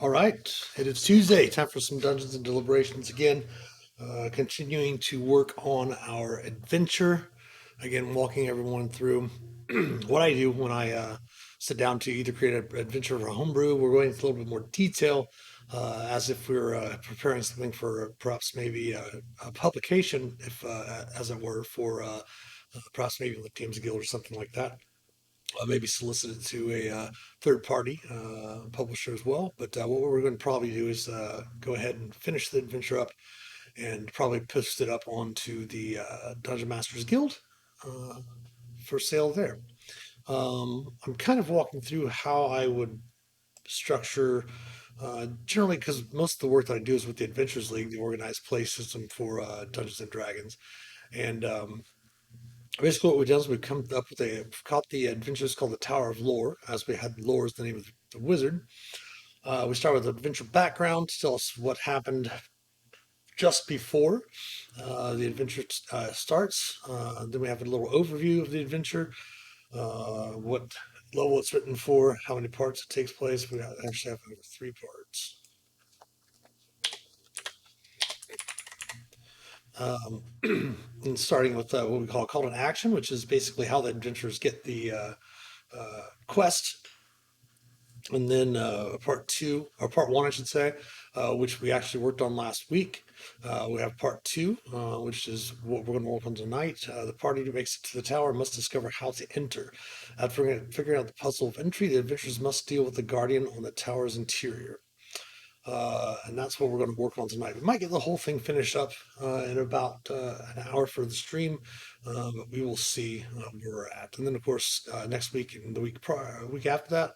All right, it is Tuesday. Time for some Dungeons and Deliberations again. Continuing to work on our adventure. Again, walking everyone through what I do when I sit down to either create an adventure or a homebrew. We're going into a little bit more detail, as if we're preparing something for perhaps maybe a publication, if as it were, for perhaps maybe the Teams Guild or something like that. Maybe solicit it to a third party publisher as well. But what we're going to probably do is go ahead and finish the adventure up and probably post it up onto the Dungeon Masters Guild uh, for sale there. I'm kind of walking through how I would structure. Generally, because most of the work that I do is with the Adventures League, the organized play system for Dungeons and Dragons, and basically, what we've done is we've come up with caught the adventures called the Tower of Lore, as we had lore as the name of the wizard. We start with the adventure background to tell us what happened just before the adventure starts. Then we have a little overview of the adventure, what level it's written for, how many parts it takes place. We actually have over 3 parts. And starting with what we call an action, which is basically how the adventurers get the quest. And then part two, or part one, I should say, which we actually worked on last week. We have part two, which is what we're going to work on tonight. The party who makes it to the tower must discover how to enter. After figuring out the puzzle of entry, the adventurers must deal with the guardian on the tower's interior. And that's what we're going to work on tonight. We might get the whole thing finished up in about an hour for the stream, but we will see where we're at. And then, of course, next week and the week after that,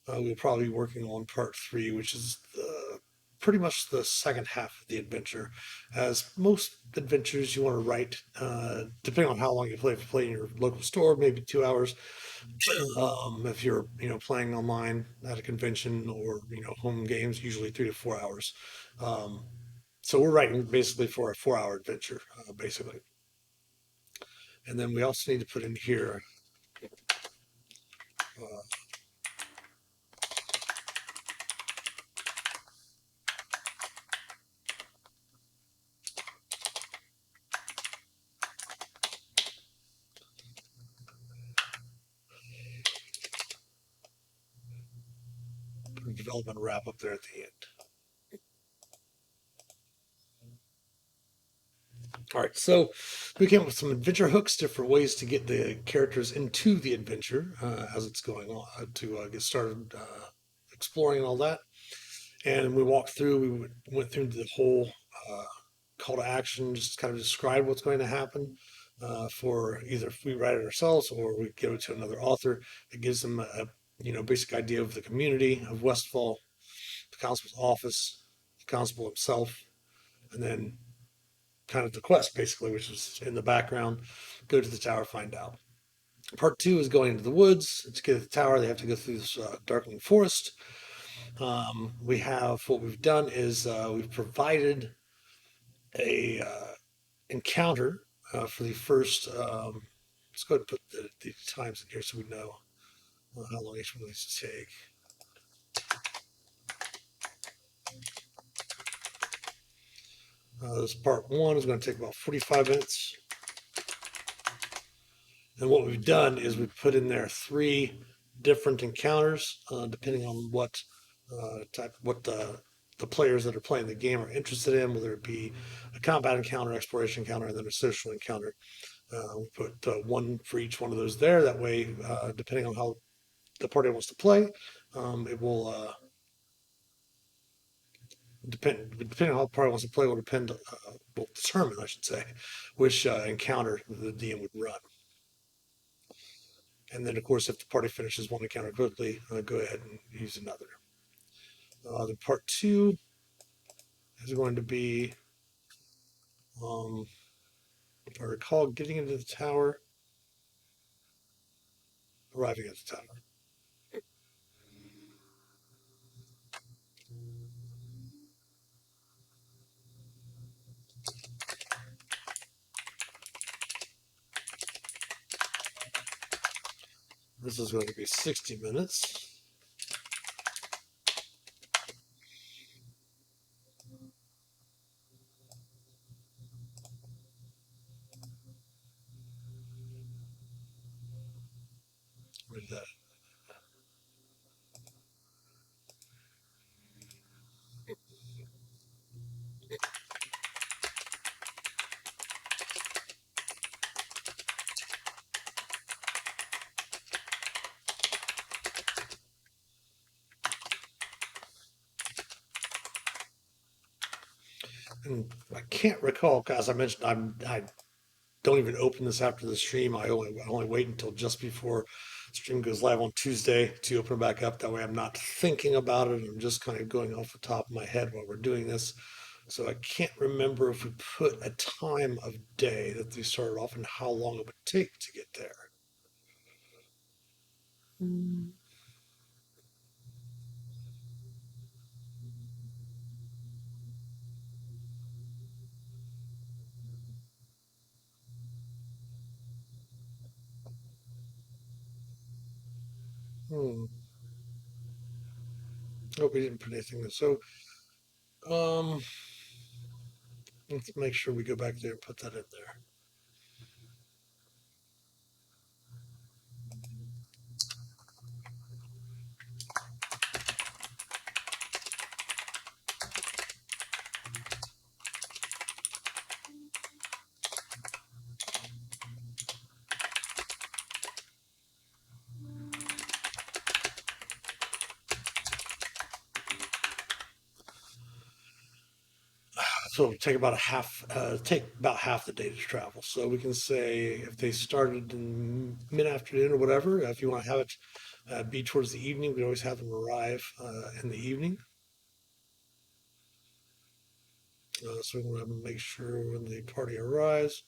we'll probably be working on part three, which is pretty much the second half of the adventure. As most adventures, you want to write, depending on how long you play. If you play in your local store, maybe 2 hours. If you're, playing online at a convention or, home games, usually 3 to 4 hours. Um, so we're writing basically for a 4 hour adventure, basically. And then we also need to put in here, uh, put a development wrap up there at the end. All right, so we came up with some adventure hooks, different ways to get the characters into the adventure as it's going on to get started exploring and all that. And we went through the whole uh, call to action, just kind of describe what's going to happen for either if we write it ourselves or we give it to another author. It gives them a basic idea of the community of Westfall, the constable's office, the constable himself, and then kind of the quest basically, which is in the background. Go to the tower, find out. Part two is going into the woods. To get to the tower, they have to go through this darkening forest. We have what we've done is we've provided a encounter for the first. Let's go ahead and put the times in here so we know how long each one needs to take. This part one is going to take about 45 minutes. And what we've done is we've put in there 3 different encounters, depending on what the players that are playing the game are interested in, whether it be a combat encounter, exploration encounter, and then a social encounter. We put one for each one of those there. That way, depending on how the party wants to play, it will depending on how the party wants to play will determine, I should say, which encounter the DM would run. And then, of course, if the party finishes one encounter quickly, go ahead and use another. The part two is going to be, um, if I recall, getting into the tower, arriving at the tower. This is going to be 60 minutes. And I can't recall, as I mentioned, I don't even open this after the stream. I only wait until just before the stream goes live on Tuesday to open it back up. That way I'm not thinking about it. I'm just kind of going off the top of my head while we're doing this. So I can't remember if we put a time of day that they started off and how long it would take to get there. Hmm. Oh, we didn't put anything there. So um, let's make sure we go back there and put that in there. So it'll take about half the day to travel. So we can say if they started in mid-afternoon or whatever, if you want to have it be towards the evening, we always have them arrive in the evening. So we want to make sure when the party arrives.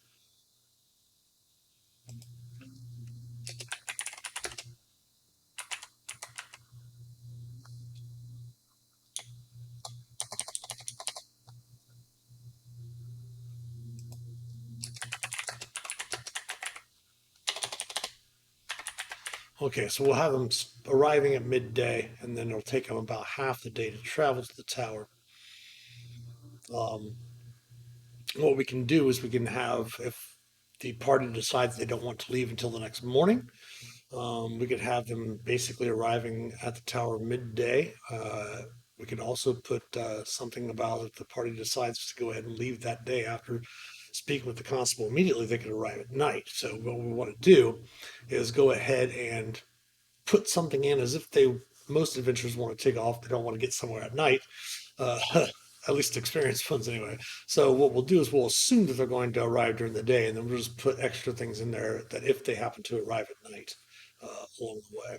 Okay, so we'll have them arriving at midday, and then it'll take them about half the day to travel to the tower. Um, what we can do is we can have, if the party decides they don't want to leave until the next morning, we could have them basically arriving at the tower midday. We could also put something about if the party decides to go ahead and leave that day after speaking with the constable immediately, they could arrive at night. So what we want to do is go ahead and put something in as if most adventurers want to take off. They don't want to get somewhere at night. Uh, at least experienced ones anyway. So what we'll do is we'll assume that they're going to arrive during the day, and then we'll just put extra things in there that if they happen to arrive at night along the way.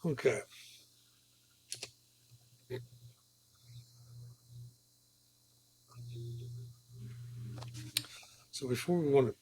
Okay, so before we want to,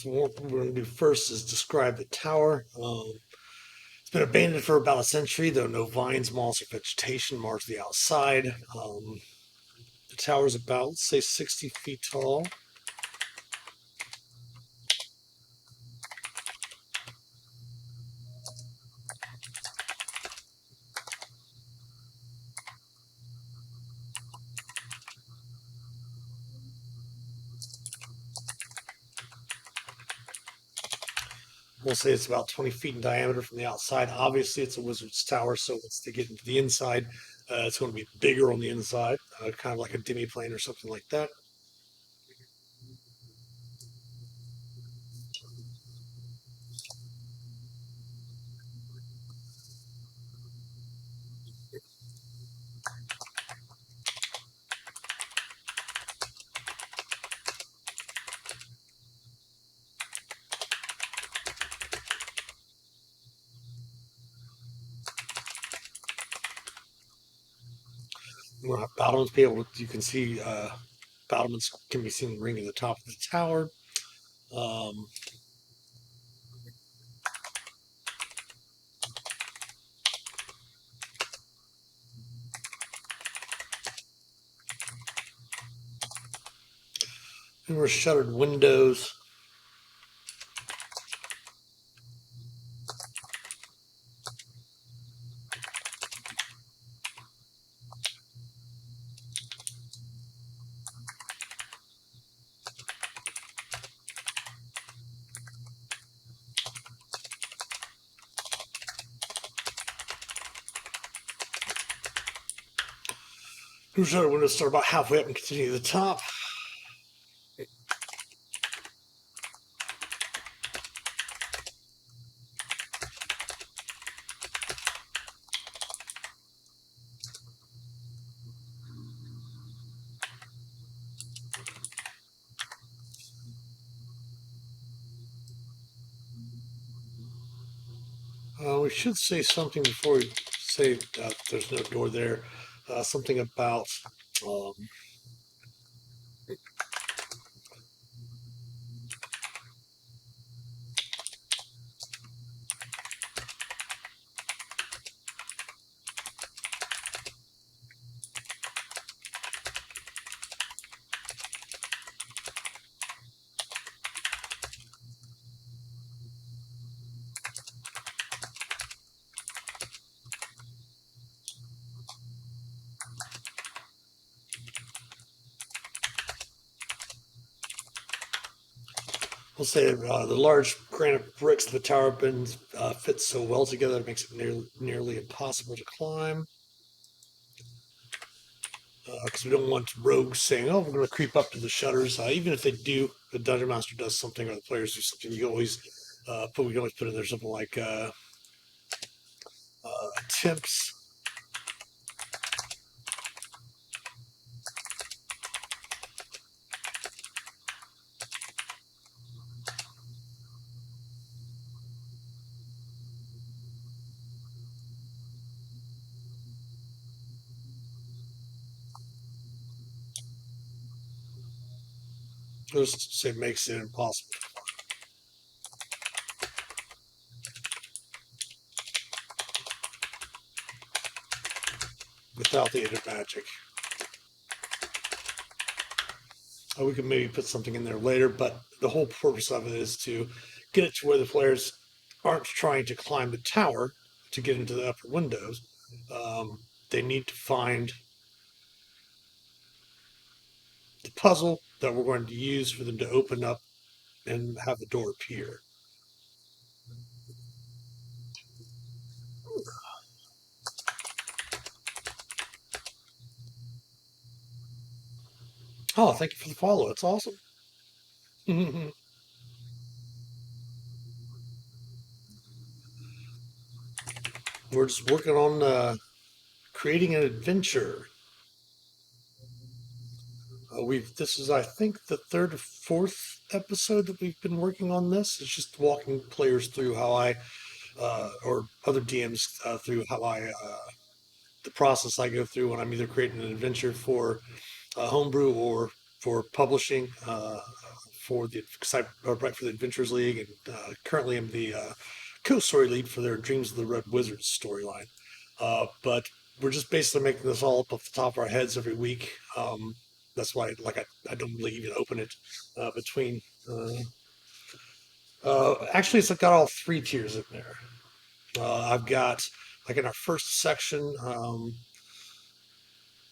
so what we're going to do first is describe the tower. It's been abandoned for about a century, though no vines, moss, or vegetation marks the outside. The tower is about, let's say, 60 feet tall. We'll say it's about 20 feet in diameter from the outside. Obviously, it's a wizard's tower, so once they get into the inside, it's going to be bigger on the inside, kind of like a demi-plane or something like that. We'll have battlements be able to, you can see battlements can be seen ringing the top of the tower. Um, and we're shuttered windows. We're shuttered windows start about halfway up and continue to the top. We should say something before we say there's no door there. Something about um, we'll say the large granite bricks of the tower bins fit so well together it makes it nearly impossible to climb. Because we don't want rogues saying, "Oh, we're going to creep up to the shutters." Even if they do, the dungeon master does something or the players do something. You can always we can always put in there something like attempts. Just say makes it impossible without the aid of magic. We could maybe put something in there later, but the whole purpose of it is to get it to where the players aren't trying to climb the tower to get into the upper windows. They need to find the puzzle that we're going to use for them to open up and have the door appear. Oh, thank you for the follow. It's awesome. We're just working on creating an adventure. We've this is I think the third or fourth episode that we've been working on this. It's just walking players through how I or other DMs through how I the process I go through when I'm either creating an adventure for homebrew or for publishing for the because I write for the Adventures League and currently I'm the co-story lead for their Dreams of the Red Wizards storyline. But we're just basically making this all up off the top of our heads every week. That's why, I don't really even open it between. Actually, it's got all three tiers in there. I've got like in our first section,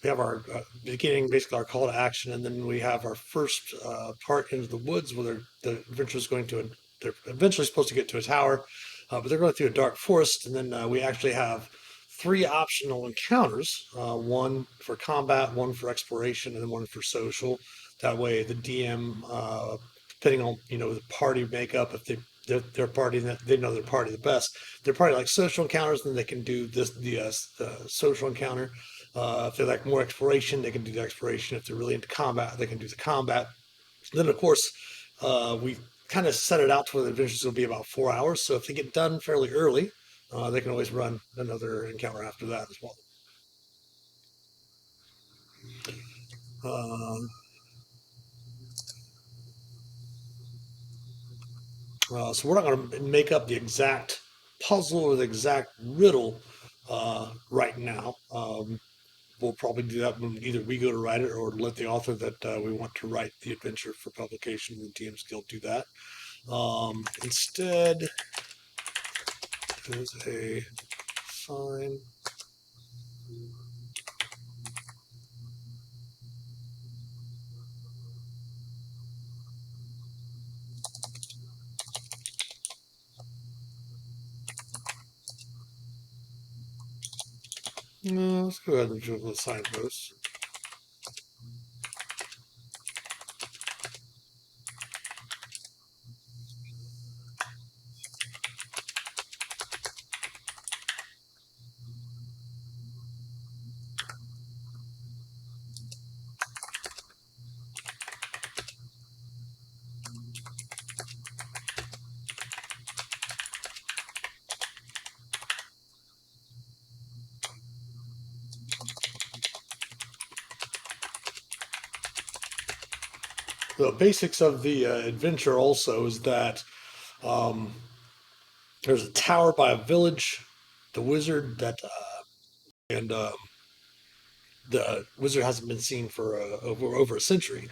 we have our beginning, basically our call to action, and then we have our first part into the woods where the adventure is going to they're eventually supposed to get to a tower, but they're going through a dark forest, and then we actually have three optional encounters: one for combat, one for exploration, and then one for social. That way, the DM, depending on the party makeup, if their party they know their party the best, they're probably like social encounters, then they can do the social encounter. If they like more exploration, they can do the exploration. If they're really into combat, they can do the combat. Then, of course, we kind of set it out to where the adventures will be about 4 hours. So if they get done fairly early, they can always run another encounter after that as well. Uh, so we're not going to make up the exact puzzle or the exact riddle right now. We'll probably do that when either we go to write it or let the author that we want to write the adventure for publication, the DM's Guild, do that. Instead, there's a sign. No, let's go ahead and do the signpost. The basics of the adventure also is that um, there's a tower by a village. The wizard that and the wizard hasn't been seen for over a century.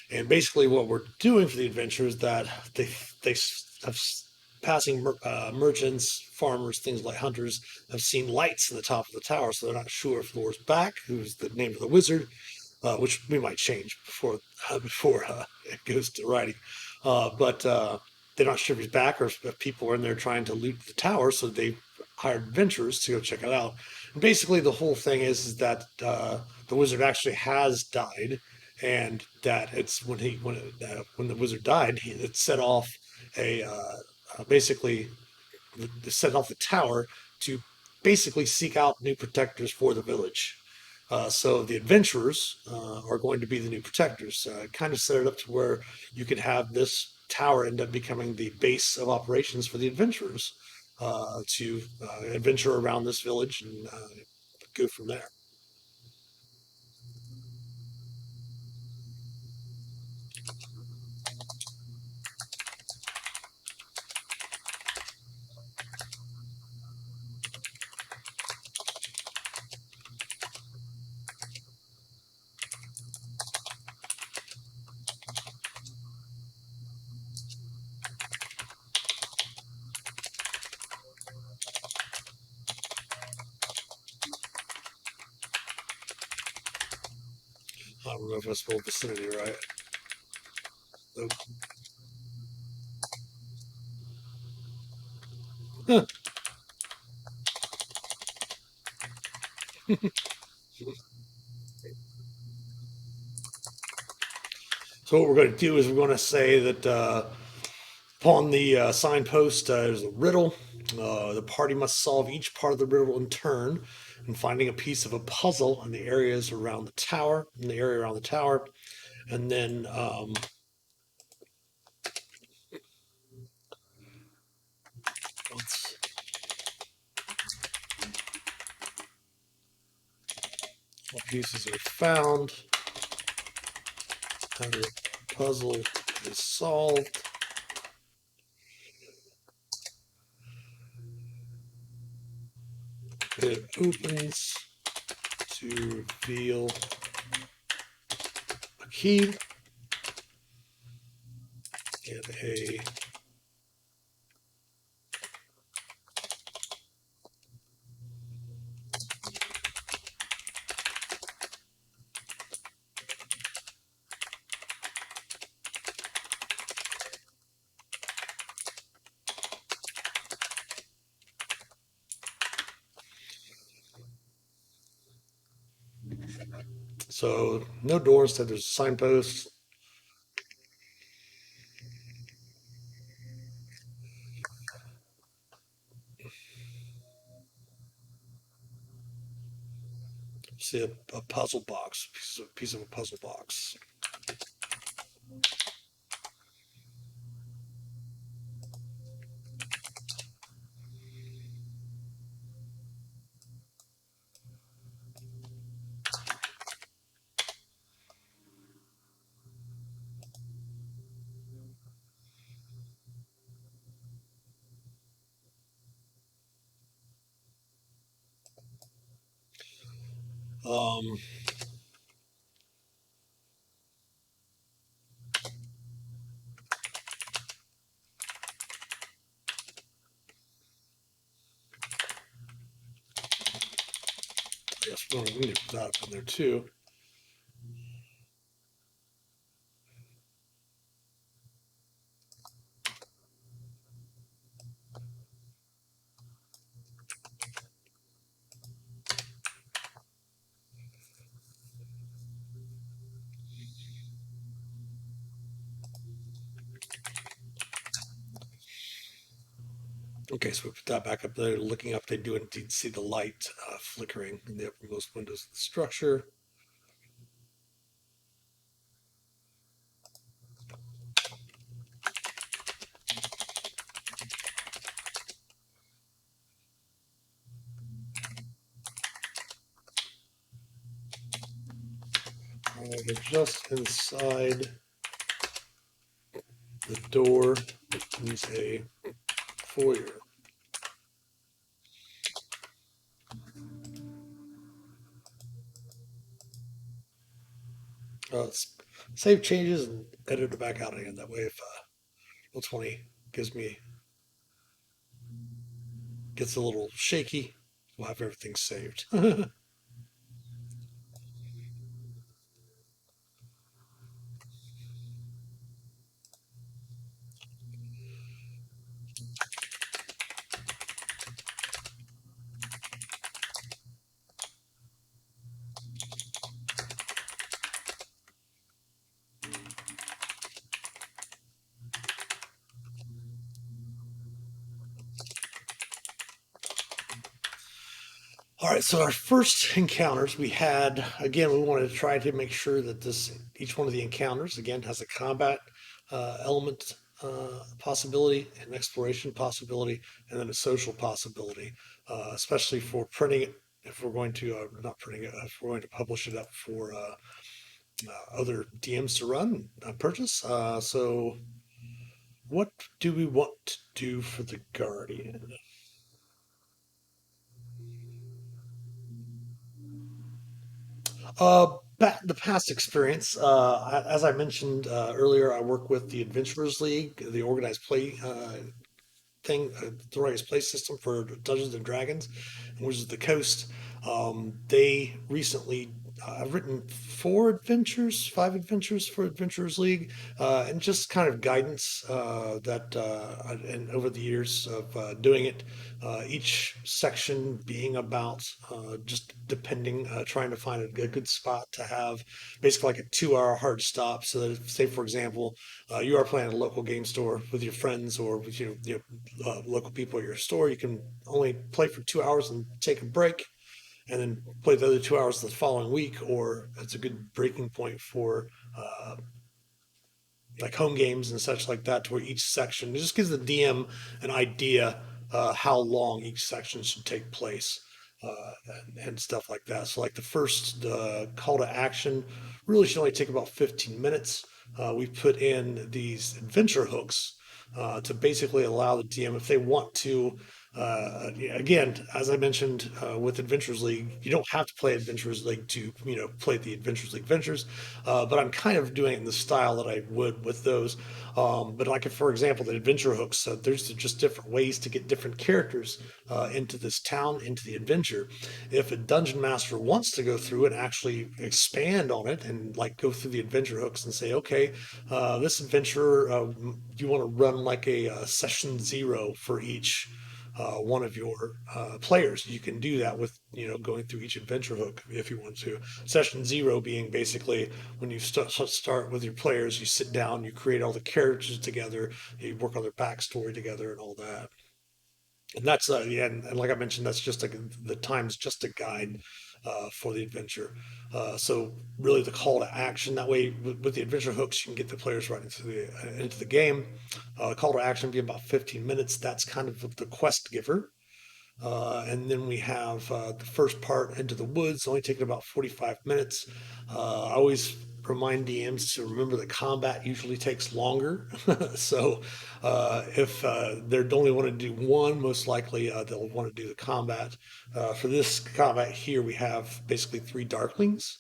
And basically, what we're doing for the adventure is that they have passing merchants, farmers, things like hunters have seen lights in the top of the tower, so they're not sure if Lore's back, who's the name of the wizard, which we might change before it goes to writing. But they're not sure if he's back or if people are in there trying to loot the tower, so they hired adventurers to go check it out. And basically, the whole thing is that the wizard actually has died, and that it's when the wizard died, it set off a basically set off the tower to basically seek out new protectors for the village. So the adventurers are going to be the new protectors. Kind of set it up to where you could have this tower end up becoming the base of operations for the adventurers to adventure around this village and go from there. I don't know if I spelled vicinity right. Nope. Huh. So what we're going to do is we're going to say that upon the signpost, there's a riddle. The party must solve each part of the riddle in turn, and finding a piece of a puzzle in the areas around the tower, in the area around the tower, and then once all pieces are found and the puzzle is solved, it opens to reveal a key and a So no doors. Instead, there's a signpost. See a puzzle box, piece of a puzzle box. Um, yes, we need to put that up in there too. Okay, so we put that back up there. Looking up, they do indeed see the light flickering in the uppermost windows of the structure. They're just inside the door, which is a foyer. Save changes and edit it back out again. That way, if roll 20 gives me gets a little shaky, we'll have everything saved. All right, so our first encounters we had, again, we wanted to try to make sure that this each one of the encounters again has a combat element possibility, an exploration possibility, and then a social possibility, especially for printing it. If we're going to not printing it, if we're going to publish it up for other DMs to run purchase. So, what do we want to do for the Guardian? Back the past experience, as I mentioned earlier, I work with the Adventurers League, the organized play the organized play system for Dungeons and Dragons, and Wizards of the Coast. They recently, I've written five adventures for Adventurers League, and just kind of guidance and over the years of doing it, each section being about just depending, trying to find a good spot to have basically like a 2 hour hard stop. So that, if, say, for example, you are playing at a local game store with your friends or with local people at your store, you can only play for 2 hours and take a break and then play the other 2 hours the following week, or it's a good breaking point for uh, like home games and such like that, to where each section it just gives the DM an idea how long each section should take place, and stuff like that. So, like the first call to action really should only take about 15 minutes. We put in these adventure hooks to basically allow the DM, if they want to, again, as I mentioned with Adventures League, you don't have to play Adventures League to play the Adventures League Ventures, but I'm kind of doing it in the style that I would with those. But like, if, for example, the adventure hooks, there's just different ways to get different characters into this town, into the adventure. If a dungeon master wants to go through and actually expand on it and like go through the adventure hooks and say, okay, this adventurer, you want to run like a session zero for each. one of your players. You can do that with going through each adventure hook if you want to. Session zero being basically when you start with your players, you sit down, you create all the characters together, you work on their backstory together, and all that. And that's yeah, and like I mentioned, that's just like the time's just a guide for the adventure. So really, the call to action that way with the adventure hooks, you can get the players right into the game. The call to action be about 15 minutes. That's kind of the quest giver. And then we have the first part, Into the Woods, only taking about 45 minutes. I always remind DMs to remember that combat usually takes longer. So if they only want to do one, most likely they'll want to do the combat. For this combat here, we have basically three Darklings.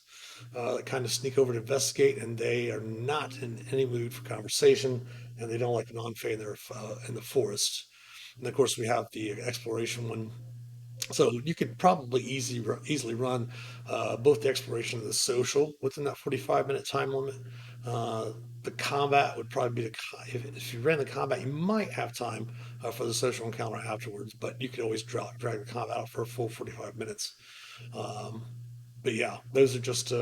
That kind of sneak over to investigate, and they are not in any mood for conversation, and they don't like non-fey in the forest. And of course, we have the exploration one. So you could probably easily run both the exploration and the social within that 45-minute time limit. Uh, the combat would probably be if you ran the combat, you might have time for the social encounter afterwards, but you could always drag the combat out for a full 45 minutes. Um, but yeah, those are just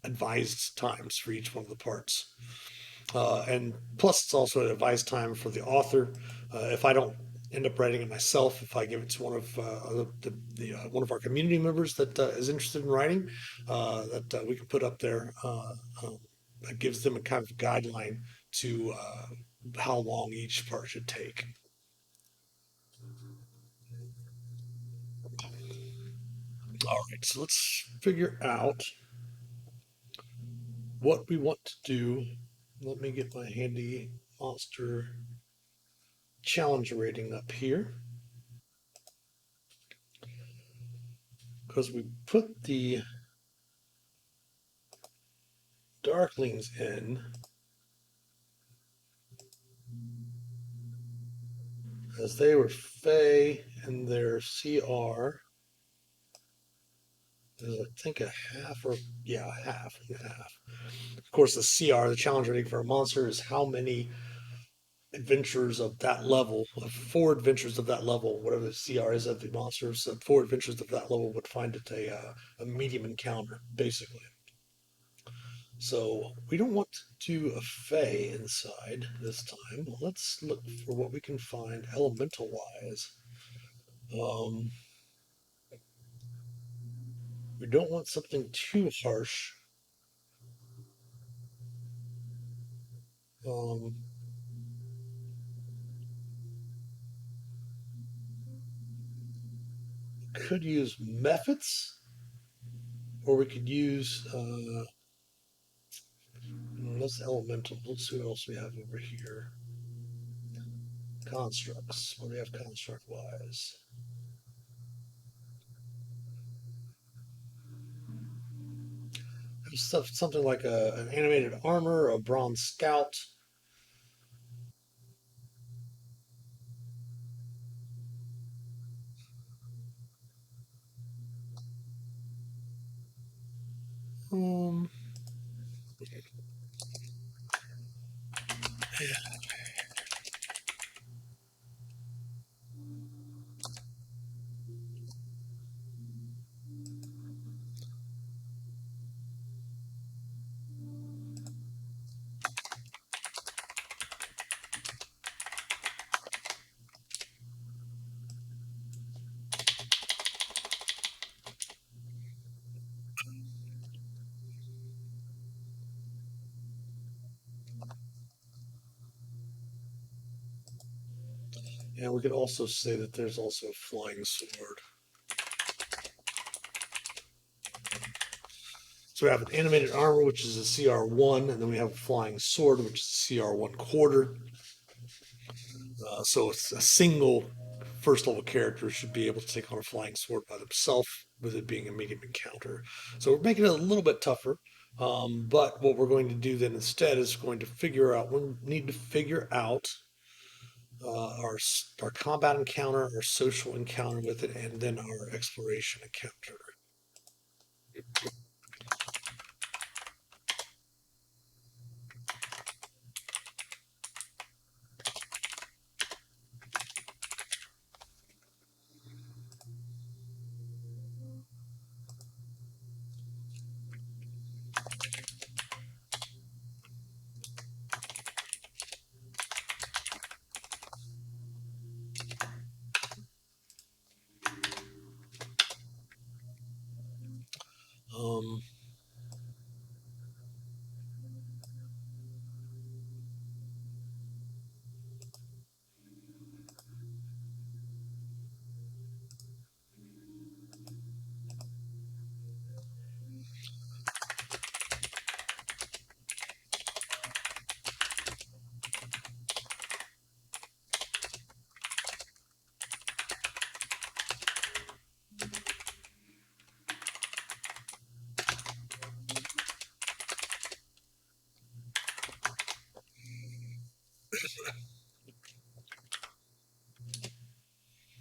advised times for each one of the parts. And plus, it's also an advice time for the author. If I don't end up writing it myself, if I give it to one of one of our community members that is interested in writing, that we can put up there, that gives them a kind of guideline to how long each part should take. All right, so let's figure out what we want to do. Let me get my handy monster challenge rating up here because we put the Darklings in as they were Fey and their CR is I think a half or yeah, a half and a half. Of course, the CR, the challenge rating for a monster, is how many adventures of that level, of four adventures of that level, whatever the CR is of the monsters, so four adventures of that level would find it a medium encounter, basically. So we don't want to do a Fey inside this time. Let's look for what we can find elemental wise. Um, we don't want something too harsh. Um, could use methods, or we could use that's elemental. Let's see what else we have over here. Constructs. What do we have construct wise? Stuff something like an animated armor, a bronze scout. Um, and we could also say that there's also a flying sword. So we have an animated armor, which is a CR1, and then we have a flying sword, which is a CR1 quarter. So it's a single first level character should be able to take on a flying sword by themselves, with it being a medium encounter. So we're making it a little bit tougher. But what we're going to do then instead is going to figure out, we need to figure out our combat encounter, our social encounter with it, and then our exploration encounter.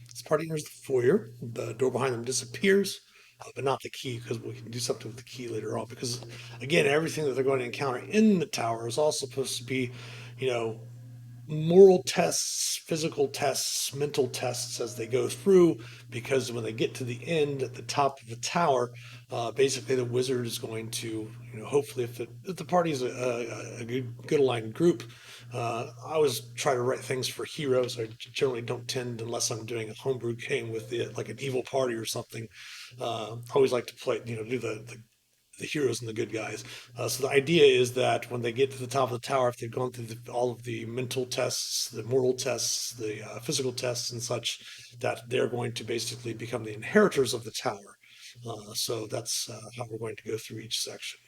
This party enters the foyer. The door behind them disappears, but not the key because we can do something with the key later on. Because again, everything that they're going to encounter in the tower is all supposed to be, you know, moral tests, physical tests, mental tests as they go through. Because when they get to the end at the top of the tower, basically the wizard is going to, hopefully if the party is a good aligned group. I always try to write things for heroes. I generally don't tend, unless I'm doing a homebrew game with like an evil party or something. I always like to play, do the heroes and the good guys. So the idea is that when they get to the top of the tower, if they've gone through all of the mental tests, the moral tests, the physical tests, and such, that they're going to basically become the inheritors of the tower. So that's how we're going to go through each section.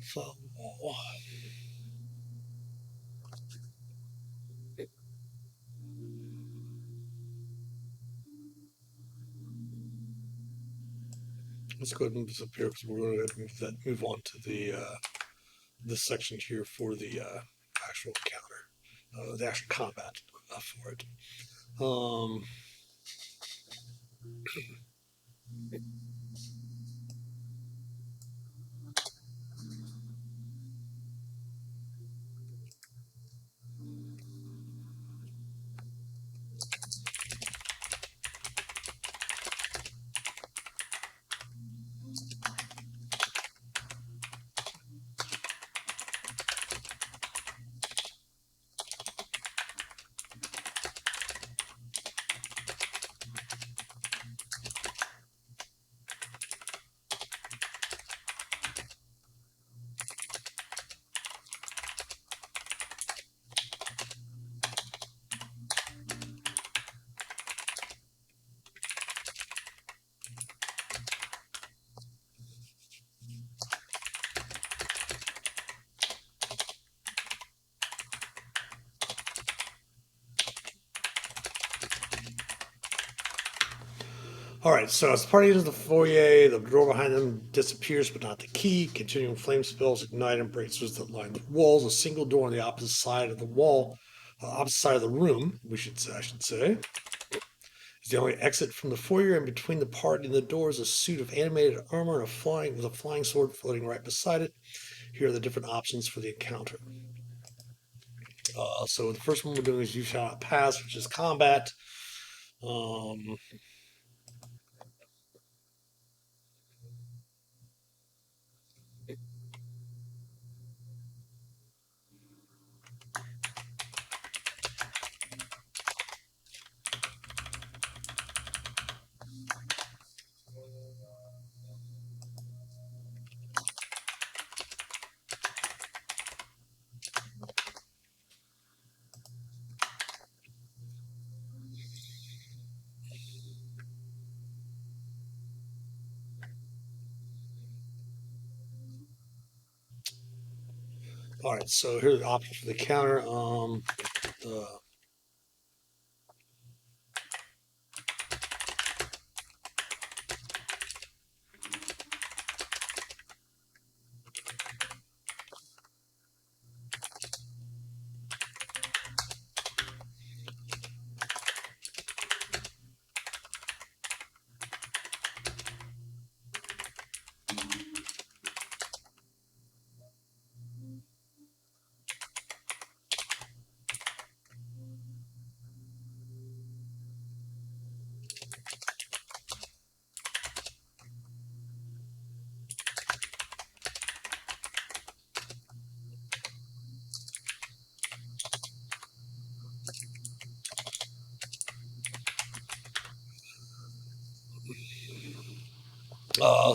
So let's go ahead and disappear because we're going to move on to the this section here for the actual encounter, the actual combat for it. Um, All right, so as the party enters the foyer, the door behind them disappears, but not the key. Continuing flame spells ignite and breaks through that line the walls. A single door on the opposite side of the wall, opposite side of the room, I should say, is the only exit from the foyer. And between the party and the door is a suit of animated armor and with a flying sword floating right beside it. Here are the different options for the encounter. So the first one we're doing is you shall not pass, which is combat. Um, all right, so here are the options for the counter. The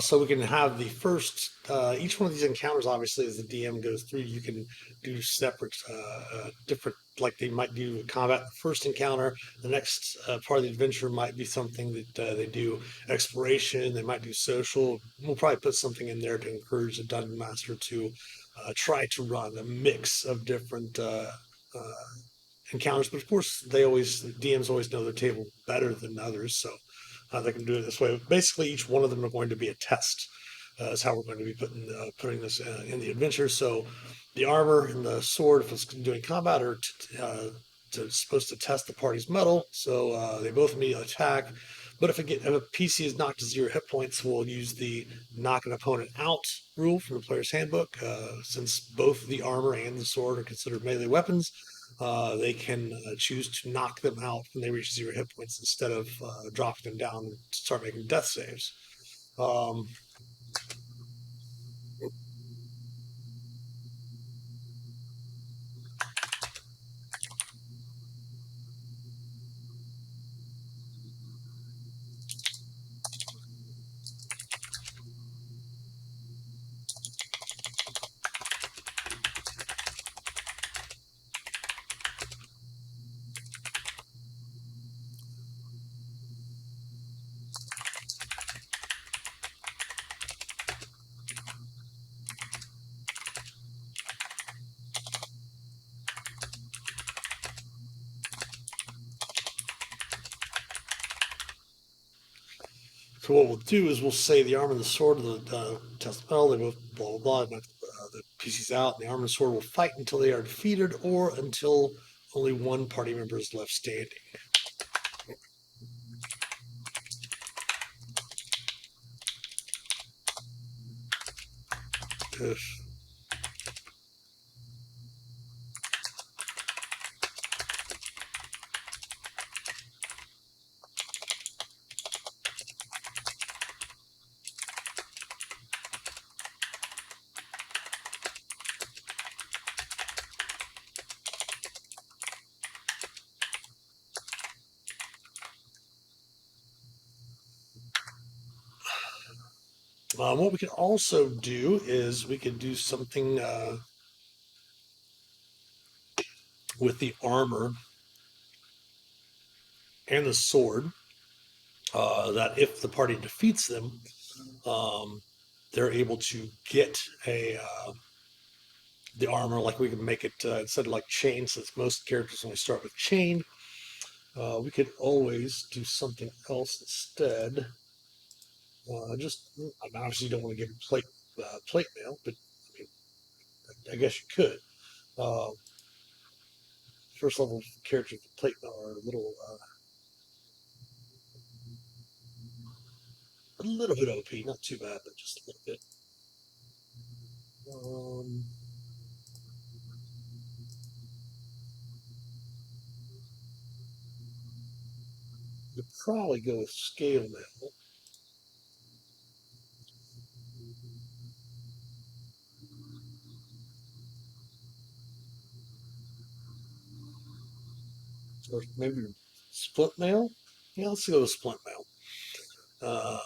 So we can have the first, each one of these encounters, obviously, as the DM goes through, you can do separate, different, like they might do combat the first encounter. The next part of the adventure might be something that they do exploration, they might do social. We'll probably put something in there to encourage the dungeon master to try to run a mix of different encounters. But of course, DMs always know their table better than others, so they can do it this way. Basically, each one of them are going to be a test. Is how we're going to be putting this in the adventure. So, the armor and the sword, if it's doing combat, are supposed to test the party's metal. So they both immediately attack. But if a PC is knocked to 0 hit points, we'll use the knock an opponent out rule from the player's handbook. Since both the armor and the sword are considered melee weapons, they can choose to knock them out when they reach 0 hit points instead of dropping them down and start making death saves. Um, so what we'll do is we'll say the armor and the sword of the test spell, they both blah blah blah, the PC's out, and the armor and sword will fight until they are defeated or until only one party member is left standing. If what we can also do is we could do something with the armor and the sword that if the party defeats them, um, they're able to get the armor. Like we can make it instead of like chain, since most characters only start with chain. We could always do something else instead. I mean, obviously, you don't want to give plate mail, but I mean, I guess you could. Uh, First level characters with plate mail are a little bit OP, not too bad, but just a little bit. Um, you could probably go with scale mail. Or maybe split mail. Yeah, let's go with split mail. Uh,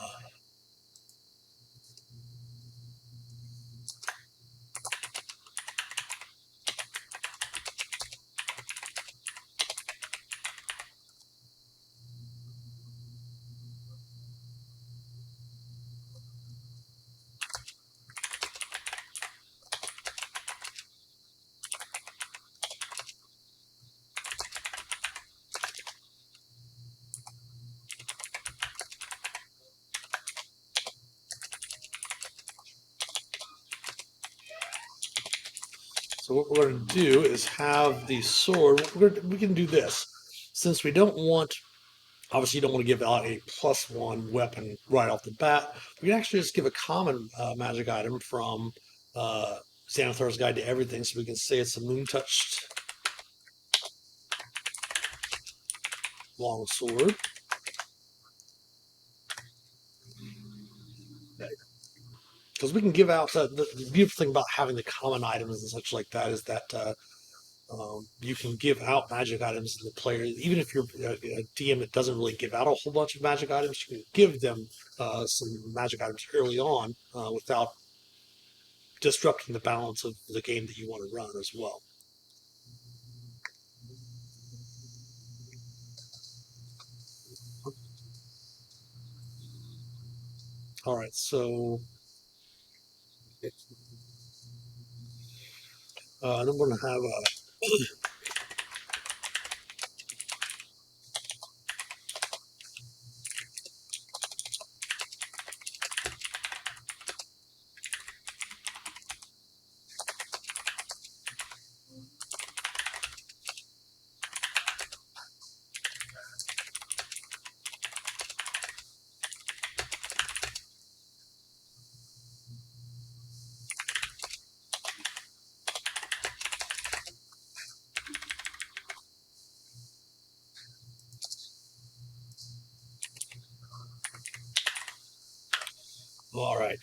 so what we're going to do is have the sword. We can do this since we don't want. Obviously, you don't want to give out a +1 weapon right off the bat. We can actually just give a common magic item from uh, Xanathar's Guide to Everything, so we can say it's a moon touched long sword. Because we can give out the beautiful thing about having the common items and such like that is that You can give out magic items to the player, even if you're a DM that doesn't really give out a whole bunch of magic items. You can give them some magic items early on without disrupting the balance of the game that you want to run as well. All right, so I'm going to have a. All right,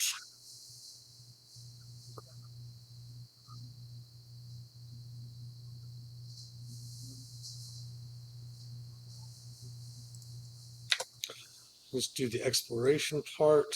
let's do the exploration part.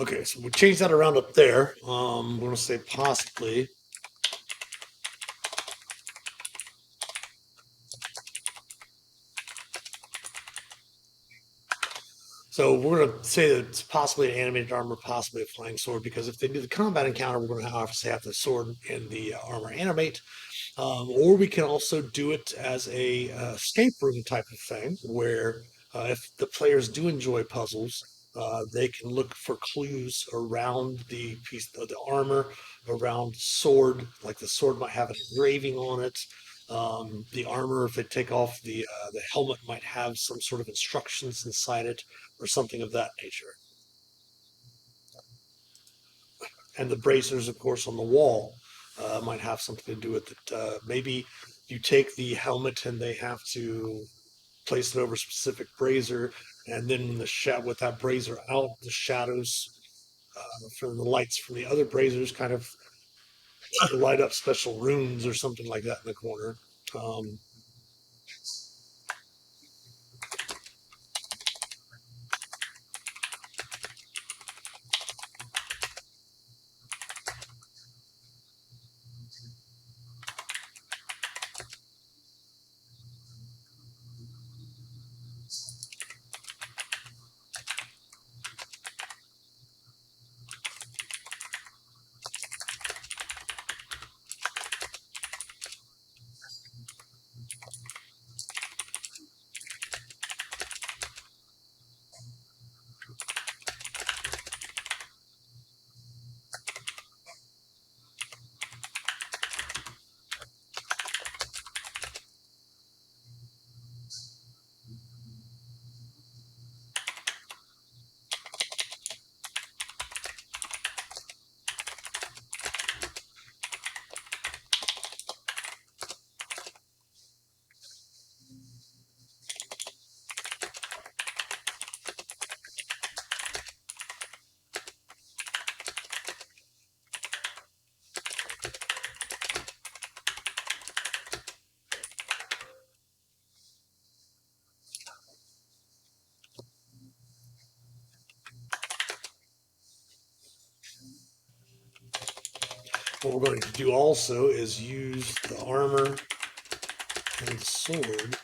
Okay, so we'll change that around up there. We're going to say possibly. So we're going to say that it's possibly an animated armor, possibly a flying sword, because if they do the combat encounter, we're going to obviously have the sword and the armor animate. Or we can also do it as a escape room type of thing, where if the players do enjoy puzzles, they can look for clues around the piece of the armor, around the sword. Like the sword might have an engraving on it. The armor, if they take off the helmet, might have some sort of instructions inside it, or something of that nature. And the bracers, of course, on the wall might have something to do with it. Maybe you take the helmet and they have to place it over a specific brazier, and then when with that brazier out, the shadows from the lights from the other braziers kind of light up special runes or something like that in the corner. Um, what we're going to do also is use the armor and the sword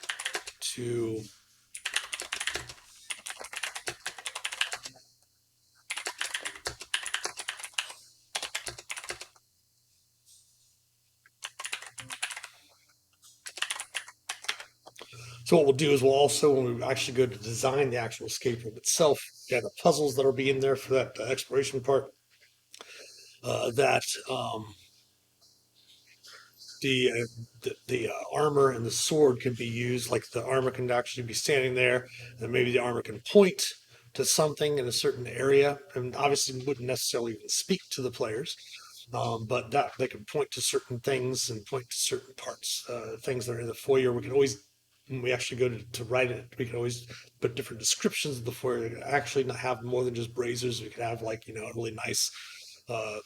to So what we'll do is we'll also, when we actually go to design the actual escape room itself, yeah, the puzzles that'll be in there for that exploration part, that the armor and the sword can be used. Like the armor can actually be standing there, and maybe the armor can point to something in a certain area, and obviously wouldn't necessarily even speak to the players, but that they can point to certain things and point to certain parts, things that are in the foyer. We can always, when we actually go to write it, we can always put different descriptions of the foyer. Actually, not have more than just braziers. We could have like a really nice uh,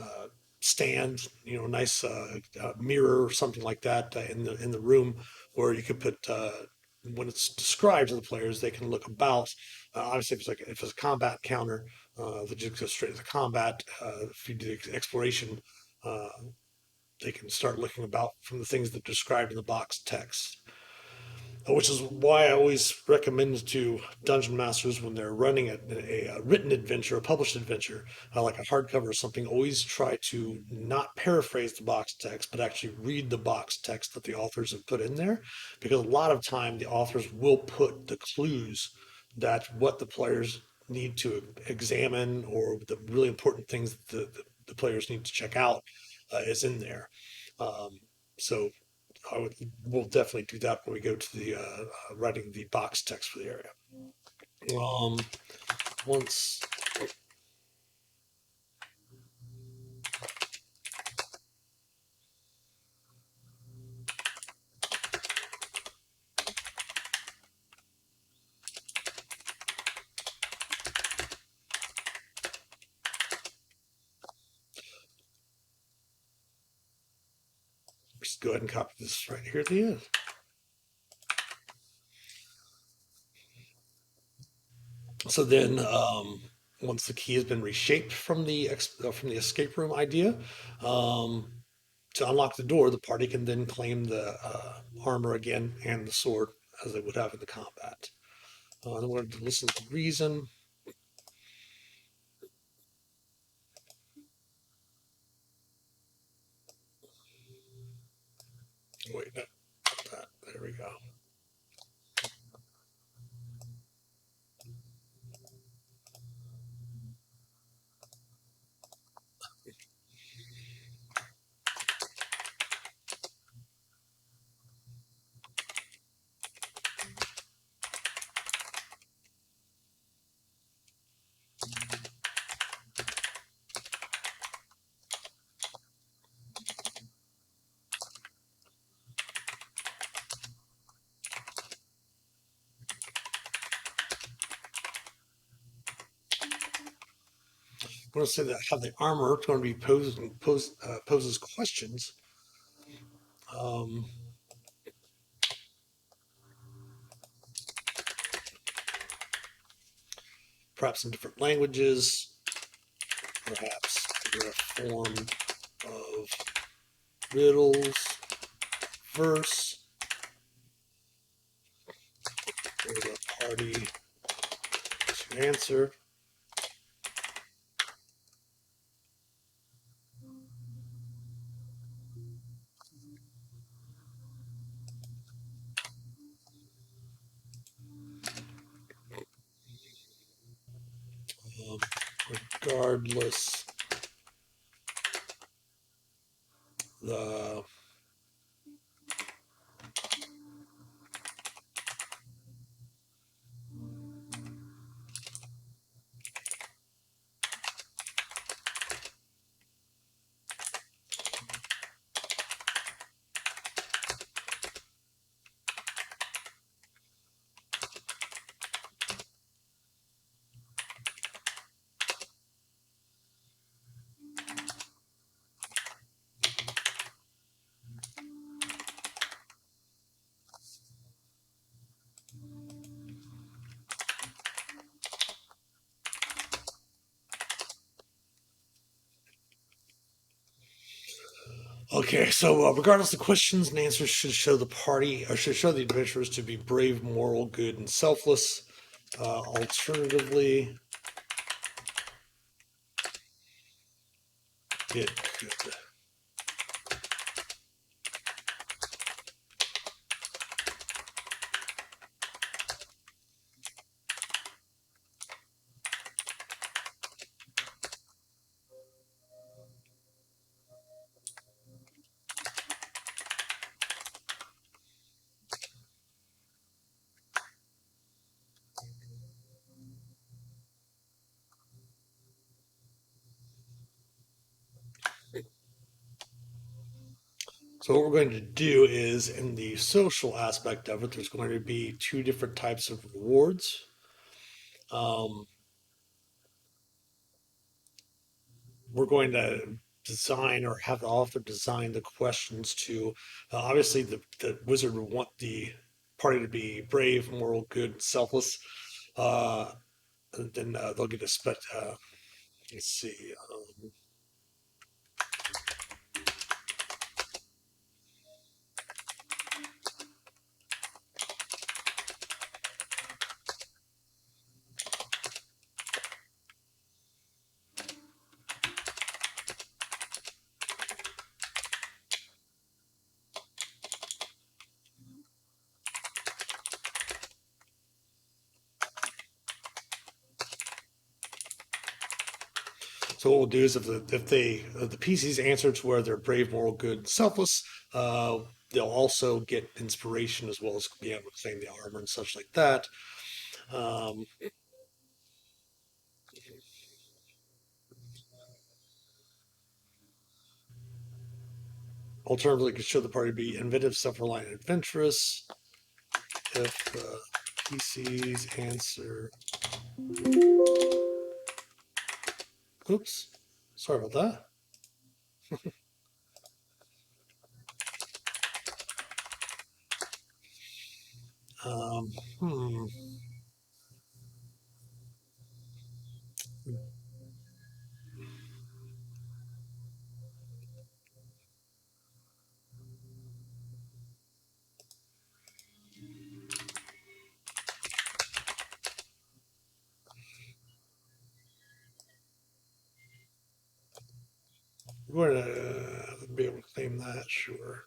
uh, stand, nice mirror or something like that in the room where you could put. When it's described to the players, they can look about. Obviously, if it's a combat counter, they just go straight to the combat. If you do exploration, uh, they can start looking about from the things that are described in the box text, which is why I always recommend to dungeon masters when they're running a written adventure, a published adventure, like a hardcover or something, always try to not paraphrase the box text, but actually read the box text that the authors have put in there, because a lot of time the authors will put the clues that what the players need to examine, or the really important things that the players need to check out, is in there. Um, so we'll definitely do that when we go to the writing the box text for the area. Um, once, just go ahead and copy this right here at the end. So then, once the key has been reshaped from from the escape room idea, um, to unlock the door, the party can then claim the armor again and the sword as they would have in the combat. Then we're going to listen to reason. Wait, no, that. There we go. I'm going to say that how the armor is going to be poses questions. Um, Perhaps in different languages, perhaps in a form of riddles, verse, for the party to answer. Um, Regardless the Okay, so regardless the questions and answers should show the party, or should show the adventurers to be brave, moral, good, and selfless. Alternatively, it could So what we're going to do is in the social aspect of it, there's going to be two different types of rewards. Um, we're going to design or have the author design the questions to obviously the wizard would want the party to be brave, moral, good, and selfless. Uh, and then they'll get a let's see. So what we'll do is if the PCs answer to where they're brave, moral, good, and selfless, uh, they'll also get inspiration as well as be able to claim the armor and such like that. Um, Alternatively, could show the party to be inventive, self-reliant, and adventurous. If PCs answer, oops, sorry about that. Um, hmm. We're going to be able to claim that, sure.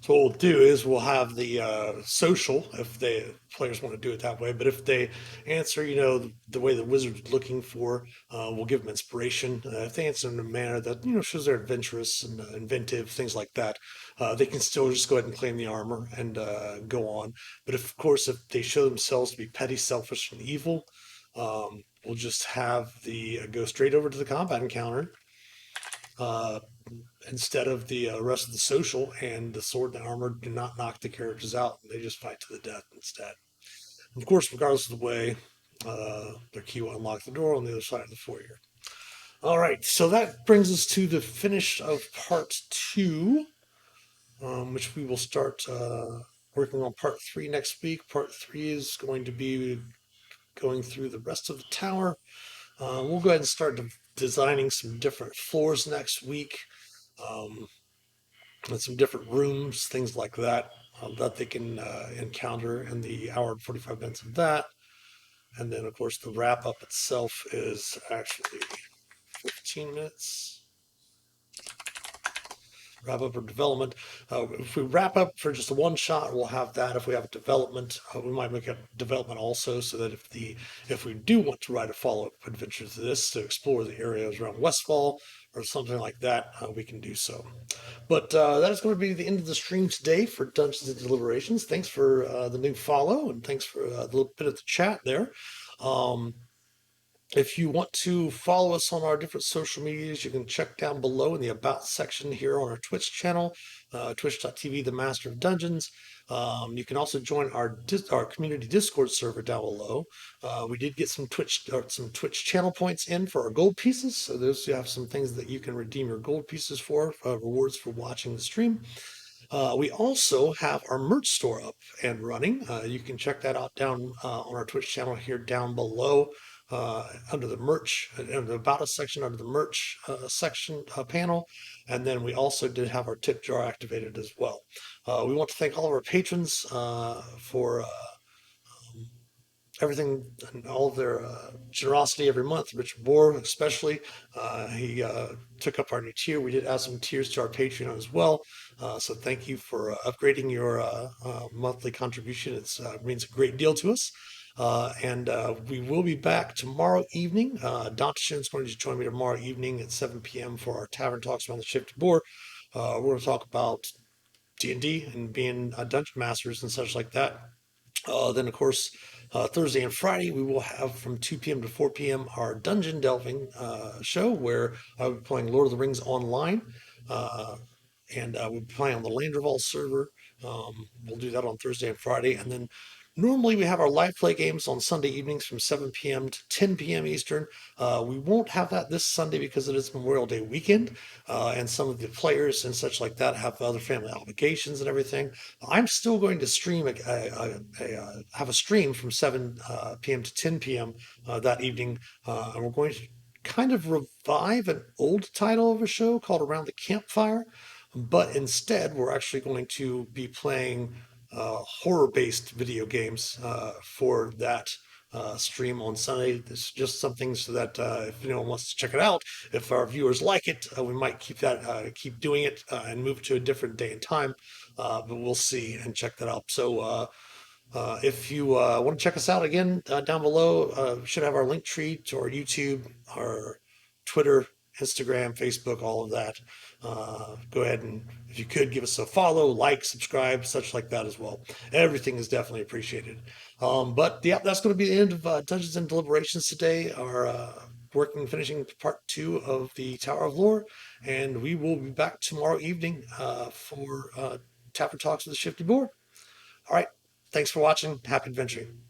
So what we'll do is we'll have the social if the players want to do it that way. But if they answer, the way the wizard's looking for, we'll give them inspiration. If they answer in a manner that shows they're adventurous and inventive, things like that, they can still just go ahead and claim the armor and go on. But if, of course, if they show themselves to be petty, selfish, and evil, we'll just have the go straight over to the combat encounter. Uh, Instead of the rest of the social, and the sword and the armor do not knock the characters out. They just fight to the death instead. And of course, regardless of the way, their key will unlock the door on the other side of the foyer. All right, so that brings us to the finish of part two, which we will start working on part three next week. Part three is going to be going through the rest of the tower. We'll go ahead and start designing some different floors next week. Um, and some different rooms, things like that, that they can encounter in the hour and 45 minutes of that. And then, of course, the wrap up itself is actually 15 minutes. wrap up our development. If we wrap up for just a one shot, we'll have that. If we have a development, we might make a development also, so that if we do want to write a follow up adventure to this to explore the areas around Westfall or something like that, we can do so. But that is going to be the end of the stream today for Dungeons and Deliberations. Thanks for the new follow, and thanks for a little bit of the chat there. Um, if you want to follow us on our different social medias, you can check down below in the About section here on our Twitch channel, twitch.tv, The Master of Dungeons. You can also join our community Discord server down below. We did get some Twitch channel points in for our gold pieces, so those you have some things that you can redeem your gold pieces for, rewards for watching the stream. We also have our merch store up and running. You can check that out down on our Twitch channel here down below under the merch, under the About Us section, under the merch section panel. And then we also did have our tip jar activated as well. We want to thank all of our patrons for everything and all of their generosity every month. Richard Bohr, especially, he took up our new tier. We did add some tiers to our Patreon as well. So thank you for upgrading your monthly contribution. It means a great deal to us. And we will be back tomorrow evening. Dr. Shin's going to join me tomorrow evening at 7 p.m. for our Tavern Talks around the Shifted Board. We're going to talk about D&D and being dungeon masters and such like that. Then, of course, Thursday and Friday, we will have from 2 p.m. to 4 p.m. our dungeon delving show where I'll be playing Lord of the Rings online. Uh, and we'll be playing on the Landerval server. We'll do that on Thursday and Friday. And then normally we have our live play games on Sunday evenings from 7 p.m. to 10 p.m. Eastern. We won't have that this Sunday because it is Memorial Day weekend, and some of the players and such like that have other family obligations and everything. I'm still going to stream have a stream from 7 p.m. to 10 p.m. That evening, and we're going to kind of revive an old title of a show called Around the Campfire, but instead we're actually going to be playing horror-based video games for that stream on Sunday. It's just something so that if anyone wants to check it out, if our viewers like it, we might keep doing it and move to a different day and time. But we'll see and check that out. So if you want to check us out again, down below, we should have our link tree to our YouTube, our Twitter, Instagram, Facebook, all of that. Go ahead and, if you could, give us a follow, like, subscribe, such like that as well. Everything is definitely appreciated. But yeah, that's going to be the end of Dungeons and Deliberations today. Our finishing part 2 of the Tower of Lore, and we will be back tomorrow evening for Tavern Talks with the Shifty Board. All right. Thanks for watching. Happy adventuring.